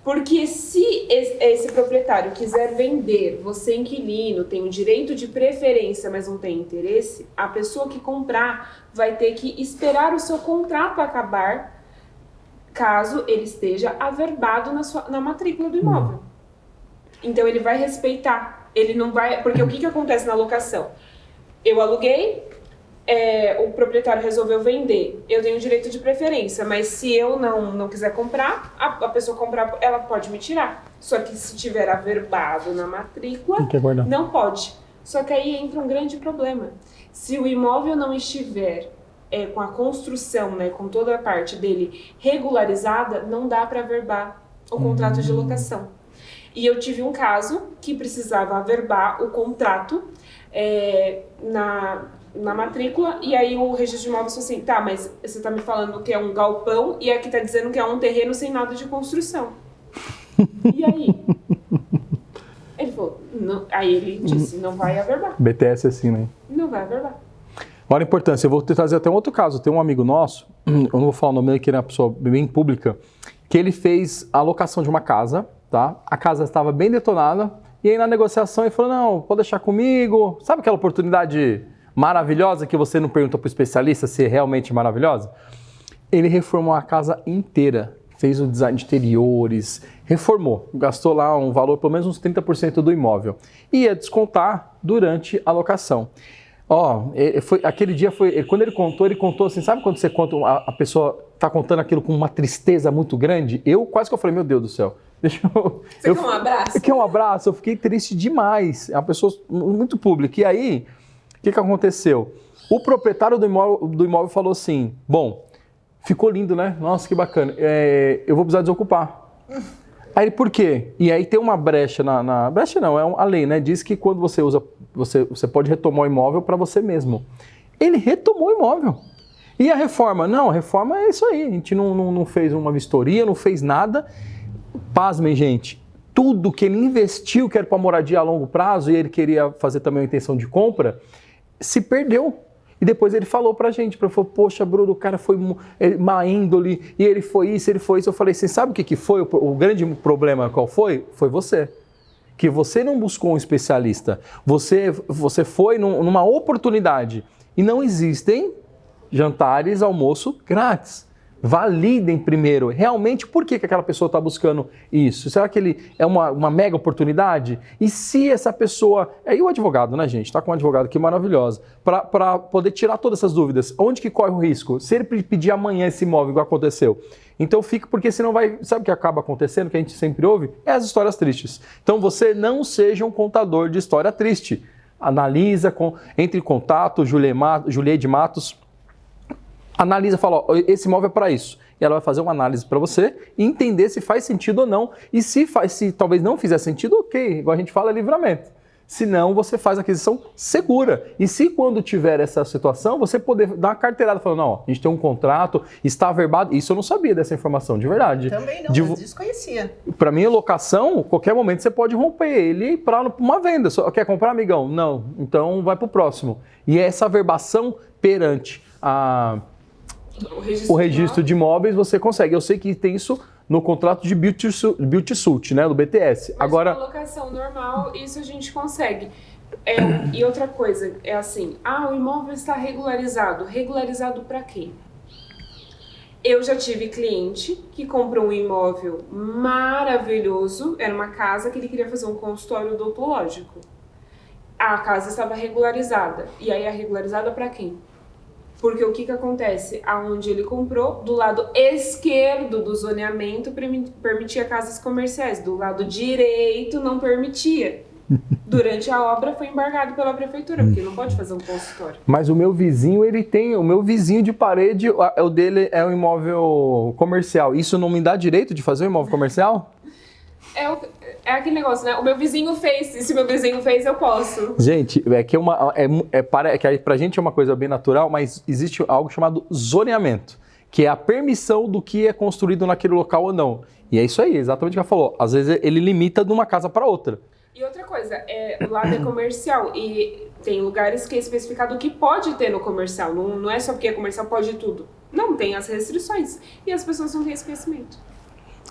Porque se esse proprietário quiser vender, você inquilino, tem o direito de preferência, mas não tem interesse, a pessoa que comprar vai ter que esperar o seu contrato acabar, caso ele esteja averbado na matrícula do imóvel. Então ele vai respeitar, ele não vai... Porque o que acontece na locação? Eu aluguei, o proprietário resolveu vender, eu tenho direito de preferência, mas se eu não quiser comprar, a pessoa comprar, ela pode me tirar. Só que se tiver averbado na matrícula, não pode. Só que aí entra um grande problema. Se o imóvel não estiver com a construção, né, com toda a parte dele regularizada, não dá para averbar o contrato de locação. E eu tive um caso que precisava averbar o contrato na matrícula, e aí o registro de imóveis falou assim, tá, mas você tá me falando que é um galpão e aqui tá dizendo que é um terreno sem nada de construção. E aí? Ele falou, não. Aí ele disse, não vai averbar. BTS assim, né? Não vai averbar. Olha a importância, eu vou te trazer até um outro caso. Tem um amigo nosso, eu não vou falar o nome dele, que ele é uma pessoa bem pública, que ele fez a locação de uma casa, tá? A casa estava bem detonada, e aí na negociação ele falou, não, pode deixar comigo. Sabe aquela oportunidade maravilhosa que você não pergunta para o especialista se é realmente maravilhosa? Ele reformou a casa inteira, fez o design de interiores, reformou, gastou lá um valor, pelo menos uns 30% do imóvel. E ia descontar durante a locação. Aquele dia quando ele contou assim, sabe quando você conta, a pessoa está contando aquilo com uma tristeza muito grande? Quase que eu falei, meu Deus do céu. Você quer um abraço? Eu quero um abraço, eu fiquei triste demais. É uma pessoa muito pública. E aí, o que aconteceu? O proprietário do imóvel falou assim, bom, ficou lindo, né? Nossa, que bacana. Eu vou precisar desocupar. Aí ele, por quê? E aí tem uma brecha brecha não, a lei, né? Diz que quando você usa, você pode retomar o imóvel para você mesmo. Ele retomou o imóvel. E a reforma? Não, a reforma é isso aí. A gente não fez uma vistoria, não fez nada. Pasmem, gente. Tudo que ele investiu, que era para moradia a longo prazo, e ele queria fazer também uma intenção de compra, se perdeu. E depois ele falou pra gente, falou, poxa, Bruno, o cara foi má índole, e ele foi isso. Eu falei assim, sabe o que foi? O grande problema qual foi? Foi você. Que você não buscou um especialista. Você foi numa oportunidade. E não existem jantares, almoço grátis. Validem primeiro, realmente, por que aquela pessoa está buscando isso? Será que ele é uma mega oportunidade? E se essa pessoa... E o advogado, né, gente? Está com um advogado aqui maravilhoso, para poder tirar todas essas dúvidas. Onde que corre o risco? Se ele pedir amanhã esse imóvel, igual aconteceu. Então fica, porque senão vai... Sabe o que acaba acontecendo, que a gente sempre ouve? É as histórias tristes. Então você não seja um contador de história triste. Analisa, entre em contato, Juliette Matos... Analisa, fala, ó, esse imóvel é para isso. E ela vai fazer uma análise para você e entender se faz sentido ou não. E se talvez não fizer sentido, ok. Igual a gente fala, é livramento. Se não, você faz a aquisição segura. E se quando tiver essa situação, você poder dar uma carteirada, falando, não, ó, a gente tem um contrato, está averbado. Isso eu não sabia dessa informação, de verdade. Também não, eu desconhecia. Para mim, locação, qualquer momento você pode romper ele para uma venda. Quer comprar, amigão? Não. Então vai para o próximo. E essa averbação perante o registro de imóveis, você consegue. Eu sei que tem isso no contrato de Build-to-Suit, né, do BTS. Mas agora, uma locação normal, isso a gente consegue. E outra coisa, é assim, o imóvel está regularizado. Regularizado para quê? Eu já tive cliente que comprou um imóvel maravilhoso, era uma casa que ele queria fazer um consultório odontológico. A casa estava regularizada. E aí, a regularizada para quem? Porque o que acontece? Aonde ele comprou, do lado esquerdo do zoneamento permitia casas comerciais, do lado direito não permitia. Durante a obra foi embargado pela prefeitura, porque não pode fazer um consultório. mas o meu vizinho, o meu vizinho de parede, o dele é um imóvel comercial. Isso não me dá direito de fazer um imóvel comercial? É aquele negócio, né? O meu vizinho fez, e se o meu vizinho fez, eu posso. Gente, que pra gente é uma coisa bem natural, mas existe algo chamado zoneamento, que é a permissão do que é construído naquele local ou não. E é isso aí, exatamente o que ela falou. Às vezes ele limita de uma casa para outra. E outra coisa, o lado é comercial e tem lugares que é especificado o que pode ter no comercial. Não é só porque é comercial, pode tudo. Não, tem as restrições. E as pessoas não têm esse conhecimento.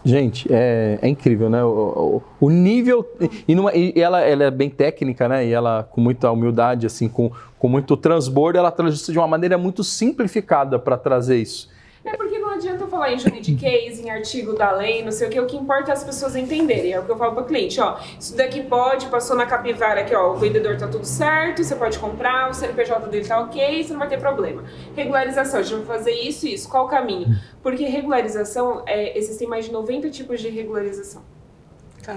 Gente, é incrível, né? O nível... E ela é bem técnica, né? E ela, com muita humildade, assim, com muito transbordo, ela traz isso de uma maneira muito simplificada para trazer isso. É porque não adianta eu falar em juridiquês, em artigo da lei, não sei o que importa é as pessoas entenderem. É o que eu falo para o cliente, isso daqui passou na capivara aqui, o vendedor tá tudo certo, você pode comprar, o CNPJ dele tá ok, você não vai ter problema. Regularização, a gente vai fazer isso e isso, qual o caminho? Porque regularização, existem mais de 90 tipos de regularização.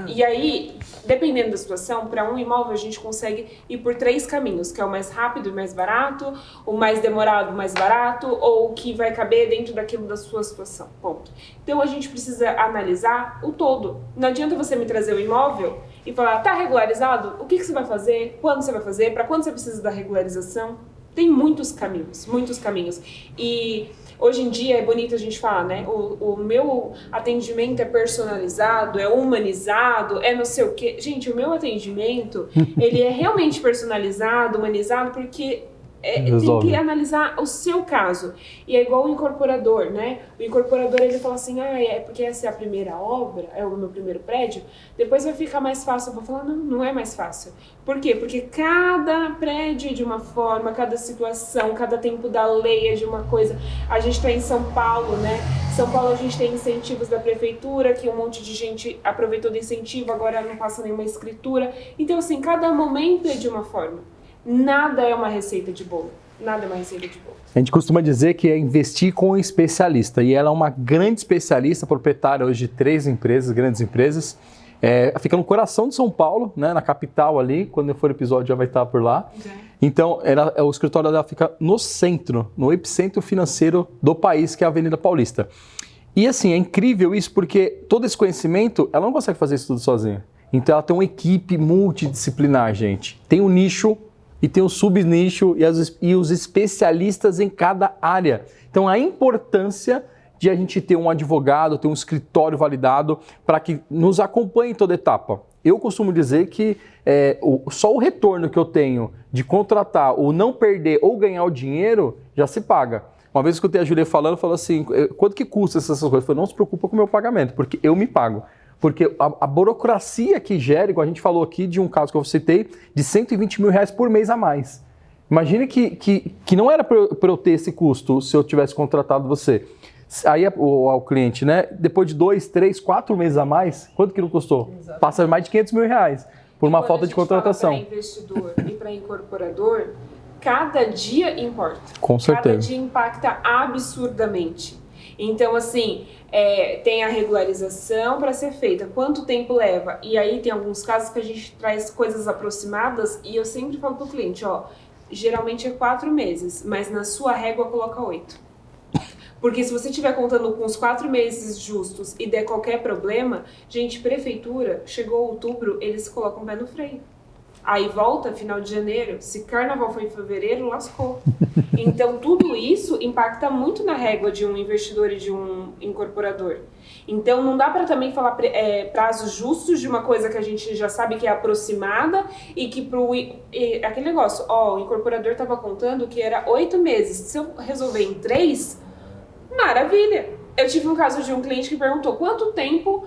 E aí, dependendo da situação, para um imóvel a gente consegue ir por 3 caminhos, que é o mais rápido e mais barato, o mais demorado, mais barato, ou o que vai caber dentro daquilo da sua situação, ponto. Então a gente precisa analisar o todo. Não adianta você me trazer o imóvel e falar, tá regularizado? O que você vai fazer? Quando você vai fazer? Para quando você precisa da regularização? Tem muitos caminhos, muitos caminhos. E hoje em dia é bonito a gente falar, né? O meu atendimento é personalizado, é humanizado, é não sei o quê. Gente, o meu atendimento, ele é realmente personalizado, humanizado, porque tem que analisar o seu caso. E é igual o incorporador, né? O incorporador, ele fala assim, é porque essa é a primeira obra, é o meu primeiro prédio, depois vai ficar mais fácil. Eu vou falar, não é mais fácil. Por quê? Porque cada prédio é de uma forma, cada situação, cada tempo da lei é de uma coisa. A gente está em São Paulo, né? São Paulo a gente tem incentivos da prefeitura, que um monte de gente aproveitou do incentivo, agora não passa nenhuma escritura. Então, assim, cada momento é de uma forma. Nada é uma receita de bolo. Nada é uma receita de bolo. A gente costuma dizer que é investir com um especialista. E ela é uma grande especialista, proprietária hoje de 3 empresas, grandes empresas. Fica no coração de São Paulo, né, na capital ali. Quando for o episódio já vai estar por lá. Então, o escritório dela fica no centro, no epicentro financeiro do país, que é a Avenida Paulista. E assim, é incrível isso, porque todo esse conhecimento, ela não consegue fazer isso tudo sozinha. Então, ela tem uma equipe multidisciplinar, gente. Tem um nicho e tem um subnicho e os especialistas em cada área. Então, a importância de a gente ter um advogado, ter um escritório validado para que nos acompanhe em toda etapa. Eu costumo dizer que só o retorno que eu tenho de contratar ou não perder ou ganhar o dinheiro já se paga. Uma vez que eu escutei a Julia falando, falou assim, quanto que custa essas coisas? Eu falei, não se preocupa com o meu pagamento, porque eu me pago. Porque a burocracia que gera, igual a gente falou aqui de um caso que eu citei, de R$120 mil por mês a mais. Imagine que não era para eu ter esse custo se eu tivesse contratado você. Aí ao cliente, né? Depois de 2, 3, 4 meses a mais, quanto que não custou? Exatamente. Passa mais de R$500 mil por uma falta de contratação. Para investidor e para incorporador, cada dia importa. Com certeza. Cada dia impacta absurdamente. Então, assim, tem a regularização para ser feita. Quanto tempo leva? E aí tem alguns casos que a gente traz coisas aproximadas e eu sempre falo para o cliente, geralmente é 4 meses, mas na sua régua coloca 8. Porque se você estiver contando com os 4 meses justos e der qualquer problema, gente, prefeitura, chegou outubro, eles colocam o pé no freio. Aí volta final de janeiro, se carnaval foi em fevereiro, lascou. Então tudo isso impacta muito na régua de um investidor e de um incorporador. Então, não dá para também falar prazos justos de uma coisa que a gente já sabe que é aproximada e que aquele negócio, o incorporador estava contando que era 8 meses. Se eu resolver em 3, maravilha! Eu tive um caso de um cliente que perguntou quanto tempo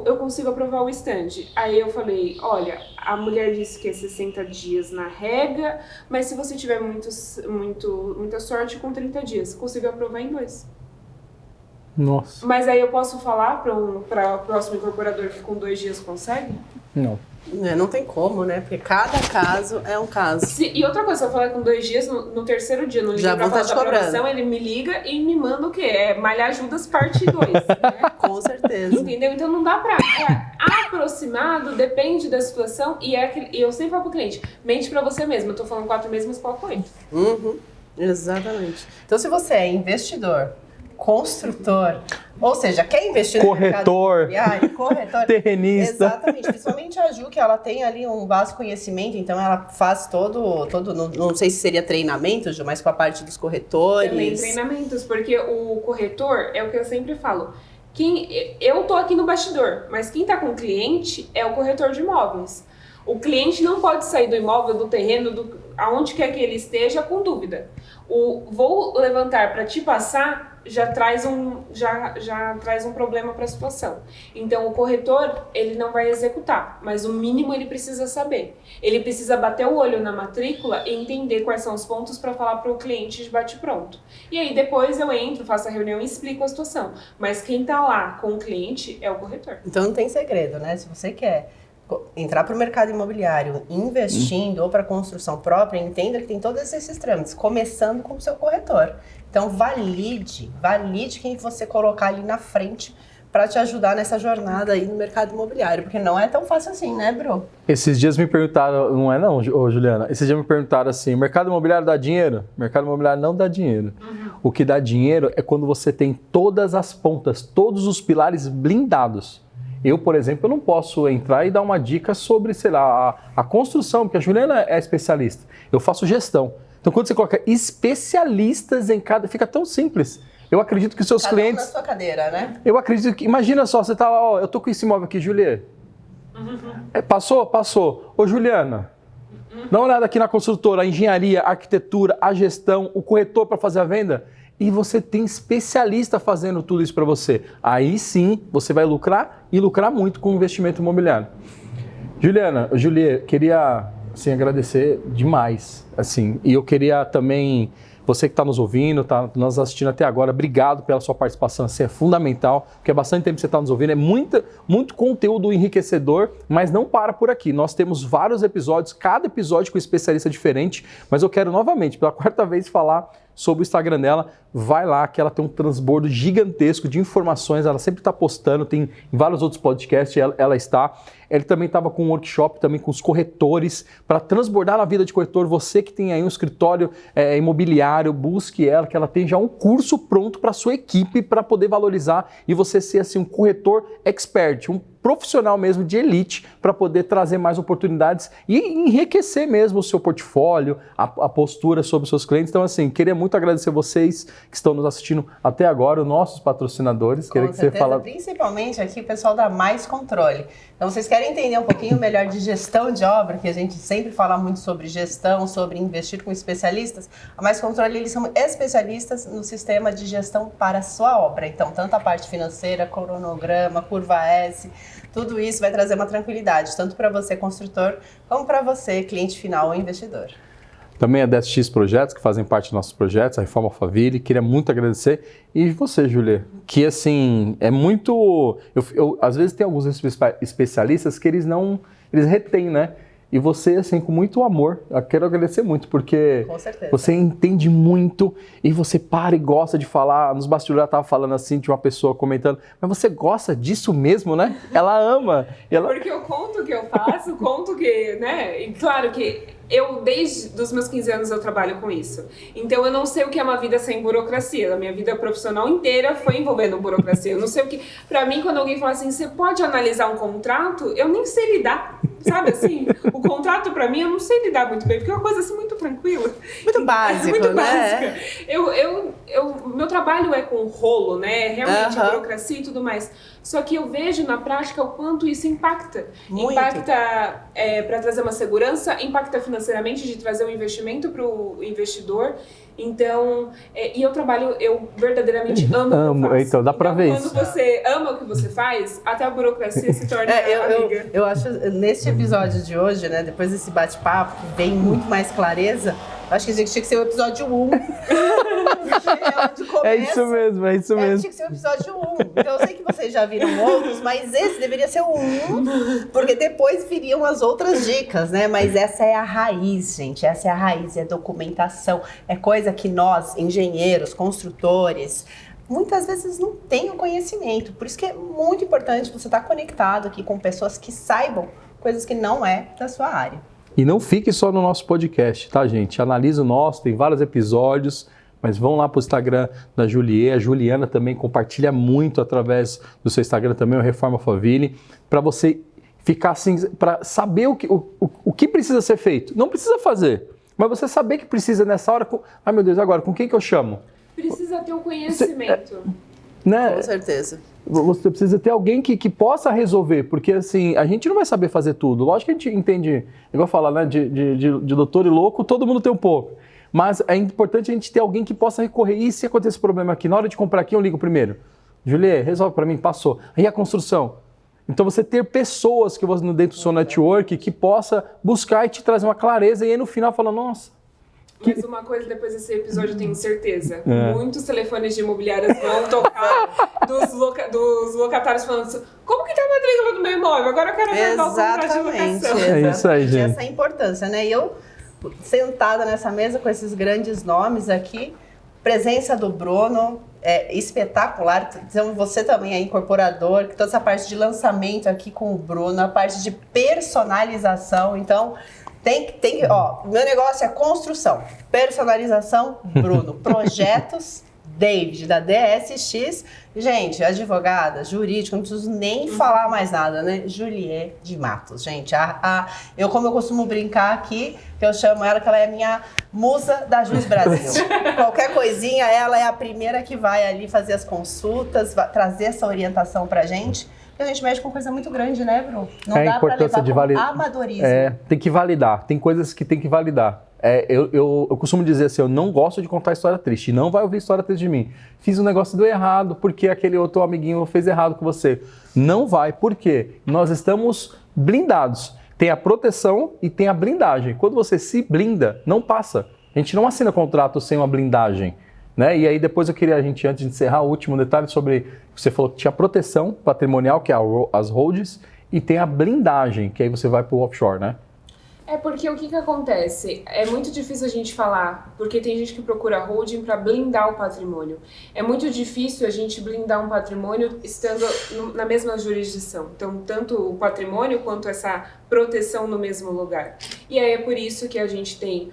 eu consigo aprovar o stand. Aí eu falei, olha, a mulher disse que é 60 dias na rega, mas se você tiver muita sorte, com 30 dias, consigo aprovar em 2. Nossa. Mas aí eu posso falar para o próximo incorporador que com 2 dias consegue? Não. Não tem como, né? Porque cada caso é um caso. E outra coisa, se eu falar com 2 dias, no terceiro dia, no já livro vão estar te cobrando. Ele me liga e me manda o quê? Malhar Judas parte 2. Né? Com certeza. Entendeu? Então não dá pra... aproximado, depende da situação, e eu sempre falo pro cliente, mente pra você mesmo. Eu tô falando 4 meses, mas coloca 8. Exatamente. Então se você é investidor, construtor, ou seja, quer investir no mercado imobiliário, corretor, terrenista. Exatamente, principalmente a Ju, que ela tem ali um vasto conhecimento, então ela faz todo não sei se seria treinamento, Ju, mas com a parte dos corretores. Também treinamentos, porque o corretor, é o que eu sempre falo, eu tô aqui no bastidor, mas quem tá com o cliente é o corretor de imóveis. O cliente não pode sair do imóvel, do terreno, aonde quer que ele esteja, com dúvida. Vou levantar para te passar já traz um problema para a situação. Então, o corretor, ele não vai executar, mas o mínimo ele precisa saber. Ele precisa bater o olho na matrícula e entender quais são os pontos para falar para o cliente de bate-pronto. E aí, depois eu entro, faço a reunião e explico a situação. Mas quem está lá com o cliente é o corretor. Então, não tem segredo, né? Se você quer entrar para o mercado imobiliário investindo ou para construção própria, entenda que tem todos esses trâmites, começando com o seu corretor. Então, valide quem você colocar ali na frente para te ajudar nessa jornada aí no mercado imobiliário, porque não é tão fácil assim, né, Bru? Esses dias me perguntaram, não é não, Juliana, esses dias me perguntaram assim, mercado imobiliário dá dinheiro? Mercado imobiliário não dá dinheiro. O que dá dinheiro é quando você tem todas as pontas, todos os pilares blindados. Eu, por exemplo, eu não posso entrar e dar uma dica sobre, sei lá, a construção, porque a Juliana é especialista. Eu faço gestão. Então, quando você coloca especialistas em cada... Fica tão simples. Eu acredito que os seus clientes... na sua cadeira, né? Eu acredito que... Imagina só, você tá lá, eu tô com esse imóvel aqui, Juliana. Passou? Passou. Ô, Juliana, dá uma olhada aqui na construtora, a engenharia, a arquitetura, a gestão, o corretor para fazer a venda. E você tem especialista fazendo tudo isso para você. Aí sim, você vai lucrar e lucrar muito com o investimento imobiliário. Julie, queria assim, agradecer demais. Assim, e eu queria também, você que está nos ouvindo, está nos assistindo até agora, obrigado pela sua participação, assim, é fundamental, porque é bastante tempo que você está nos ouvindo, é muito conteúdo enriquecedor, mas não para por aqui. Nós temos vários episódios, cada episódio com um especialista diferente, mas eu quero novamente, pela 4ª vez, falar sobre o Instagram dela. Vai lá, que ela tem um transbordo gigantesco de informações, ela sempre está postando, tem vários outros podcasts, ela está. Ele também estava com um workshop também com os corretores, para transbordar na vida de corretor. Você que tem aí um escritório imobiliário, busque ela, que ela tem já um curso pronto para a sua equipe, para poder valorizar e você ser assim um corretor expert, um profissional mesmo de elite, para poder trazer mais oportunidades e enriquecer mesmo o seu portfólio, a postura sobre os seus clientes. Então, assim, queria muito agradecer vocês que estão nos assistindo até agora, os nossos patrocinadores. Com certeza, você fala... principalmente aqui o pessoal da Mais Controle. Então, vocês querem entender um pouquinho melhor de gestão de obra, que a gente sempre fala muito sobre gestão, sobre investir com especialistas. A Mais Controle, eles são especialistas no sistema de gestão para a sua obra. Então, tanto a parte financeira, cronograma, curva S, tudo isso vai trazer uma tranquilidade, tanto para você, construtor, como para você, cliente final ou investidor. Também a 10X Projetos, que fazem parte dos nossos projetos, a Reforma Alphaville. Queria muito agradecer. E você, Julia, que assim, é muito... às vezes tem alguns especialistas que eles retêm, né? E você, assim, com muito amor, eu quero agradecer muito, porque você entende muito e você para e gosta de falar. Nos bastidores ela estava falando assim, de uma pessoa comentando, mas você gosta disso mesmo, né? Ela ama. Porque eu conto o que eu faço, conto que, né? E claro que eu, desde os meus 15 anos, eu trabalho com isso. Então, eu não sei o que é uma vida sem burocracia. A minha vida profissional inteira foi envolvendo burocracia. Eu não sei o que... Pra mim, quando alguém fala assim, você pode analisar um contrato? Eu nem sei lidar. sabe assim? O contrato pra mim eu não sei lidar muito bem, porque é uma coisa assim muito tranquila. Muito básico, muito né? básica. Meu trabalho é com rolo, né? Realmente burocracia e tudo mais. Só que eu vejo na prática o quanto isso impacta. Muito. Impacta para trazer uma segurança, impacta financeiramente de trazer um investimento para o investidor. Então, e eu verdadeiramente amo o que eu faço. Então, dá pra ver isso. Quando você ama o que você faz, até a burocracia se torna amiga. Eu acho, neste episódio de hoje, né, depois desse bate-papo, que vem muito mais clareza, eu acho que a gente tinha que ser o episódio 1. É isso mesmo, é isso mesmo. Tinha que ser o episódio 1. Então, eu sei que vocês já viram outros, mas esse deveria ser o 1, porque depois viriam as outras dicas, né? Mas essa é a raiz, gente. Essa é a raiz, é documentação. É coisa que nós, engenheiros, construtores, muitas vezes não tem o conhecimento. Por isso que é muito importante você estar conectado aqui com pessoas que saibam coisas que não é da sua área. E não fique só no nosso podcast, tá, gente? Analisa o nosso, tem vários episódios, mas vão lá para o Instagram da Julie. A Juliana também compartilha muito através do seu Instagram também, o Reforma Faville, para você ficar assim, para saber o que precisa ser feito. Não precisa fazer, mas você saber que precisa nessa hora. Ai, meu Deus, agora, com quem que eu chamo? Precisa ter o conhecimento. Né? Com certeza. Você precisa ter alguém que possa resolver, porque assim, a gente não vai saber fazer tudo. Lógico que a gente entende, igual falar, né, de doutor e louco, todo mundo tem um pouco. Mas é importante a gente ter alguém que possa recorrer. E se acontecer esse problema aqui, na hora de comprar aqui, eu ligo primeiro. Julie, resolve para mim, passou. Aí a construção. Então você ter pessoas que você dentro do seu network que possa buscar e te trazer uma clareza e aí no final fala, nossa. Mas uma coisa, depois desse episódio, eu tenho certeza. Muitos telefones de imobiliárias vão tocar dos locatários falando assim, como que tá a matrícula do meu imóvel? Agora eu quero ver o contrato de locação. É isso aí, gente. Essa é a importância, né? E eu, sentada nessa mesa com esses grandes nomes aqui, presença do Bruno, é espetacular. Então, você também é incorporador, toda essa parte de lançamento aqui com o Bruno, a parte de personalização. Então, tem que, ó, meu negócio é construção, personalização, Bruno, projetos, David, da DSX. Gente, advogada, jurídica, não preciso nem falar mais nada, né? Julie de Matos, gente. Como eu costumo brincar aqui, que eu chamo ela, que ela é a minha musa da Juiz Brasil. Qualquer coisinha, ela é a primeira que vai ali fazer as consultas, trazer essa orientação pra gente. Porque a gente mexe com coisa muito grande, né, Bruno? Não dá pra levar com amadorismo. Tem que validar. Tem coisas que tem que validar. Eu costumo dizer assim, eu não gosto de contar história triste, não vai ouvir história triste de mim. Fiz um negócio deu errado porque aquele outro amiguinho fez errado com você. Não vai, por quê? Nós estamos blindados. Tem a proteção e tem a blindagem. Quando você se blinda, não passa. A gente não assina contrato sem uma blindagem. Né? E aí depois eu queria, antes de encerrar, o último detalhe sobre, você falou que tinha proteção patrimonial, que é as holds, e tem a blindagem, que aí você vai para o offshore, né? É porque o que acontece? É muito difícil a gente falar, porque tem gente que procura holding para blindar o patrimônio. É muito difícil a gente blindar um patrimônio estando na mesma jurisdição. Então, tanto o patrimônio quanto essa proteção no mesmo lugar. E aí é por isso que a gente tem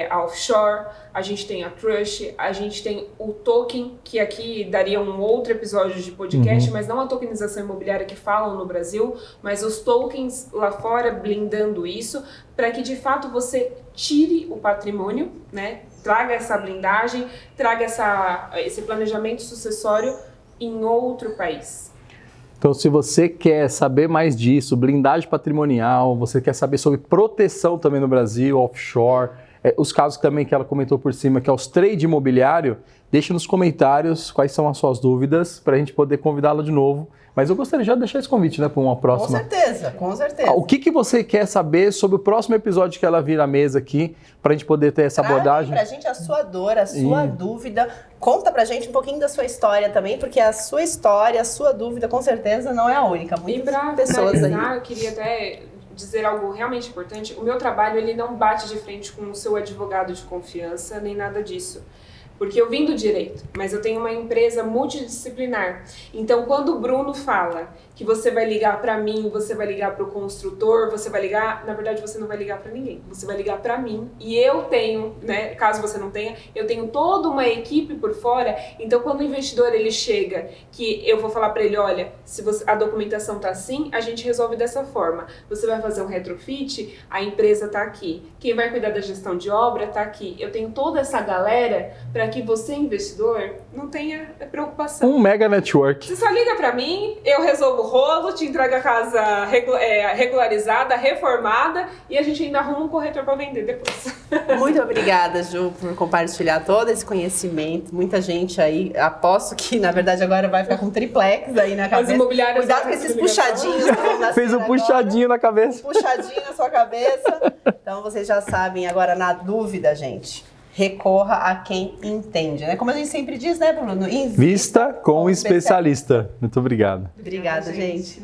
a offshore, a gente tem a trust, a gente tem o token, que aqui daria um outro episódio de podcast, mas não a tokenização imobiliária que falam no Brasil, mas os tokens lá fora blindando isso, para que de fato você tire o patrimônio, né? Traga essa blindagem, traga esse planejamento sucessório em outro país. Então, se você quer saber mais disso, blindagem patrimonial, você quer saber sobre proteção também no Brasil, offshore, os casos também que ela comentou por cima, que é os trade imobiliário, deixe nos comentários quais são as suas dúvidas para a gente poder convidá-la de novo. Mas eu gostaria já de deixar esse convite, né, para uma próxima. Com certeza, com certeza. O que você quer saber sobre o próximo episódio que ela vir à mesa aqui, para a gente poder ter essa abordagem? Pra gente a sua dor, a sua dúvida. Conta pra gente um pouquinho da sua história também, porque a sua história, a sua dúvida, com certeza, não é a única. Muitas pessoas aí. Eu queria até dizer algo realmente importante. O meu trabalho, ele não bate de frente com o seu advogado de confiança, nem nada disso. Porque eu vim do direito, mas eu tenho uma empresa multidisciplinar. Então, quando o Bruno fala que você vai ligar para mim, você vai ligar para o construtor, você vai ligar... Na verdade, você não vai ligar para ninguém. Você vai ligar para mim. E eu tenho, né, caso você não tenha, eu tenho toda uma equipe por fora. Então, quando o investidor ele chega, que eu vou falar para ele, olha, se a documentação tá assim, a gente resolve dessa forma. Você vai fazer um retrofit, a empresa tá aqui. Quem vai cuidar da gestão de obra tá aqui. Eu tenho toda essa galera para que você, investidor, não tenha preocupação. Um mega network. Você só liga para mim, eu resolvo o rolo, te entrego a casa regularizada, reformada e a gente ainda arruma um corretor para vender depois. Muito obrigada, Ju, por compartilhar todo esse conhecimento. Muita gente aí, aposto que, na verdade, agora vai ficar com triplex aí na cabeça. Cuidado com esses puxadinhos. Fez um puxadinho na cabeça. Um puxadinho na sua cabeça. Então, vocês já sabem, agora, na dúvida, gente, recorra a quem entende, né? Como a gente sempre diz, né, Bruno? Invista com um especialista. Muito obrigado. Obrigada, gente.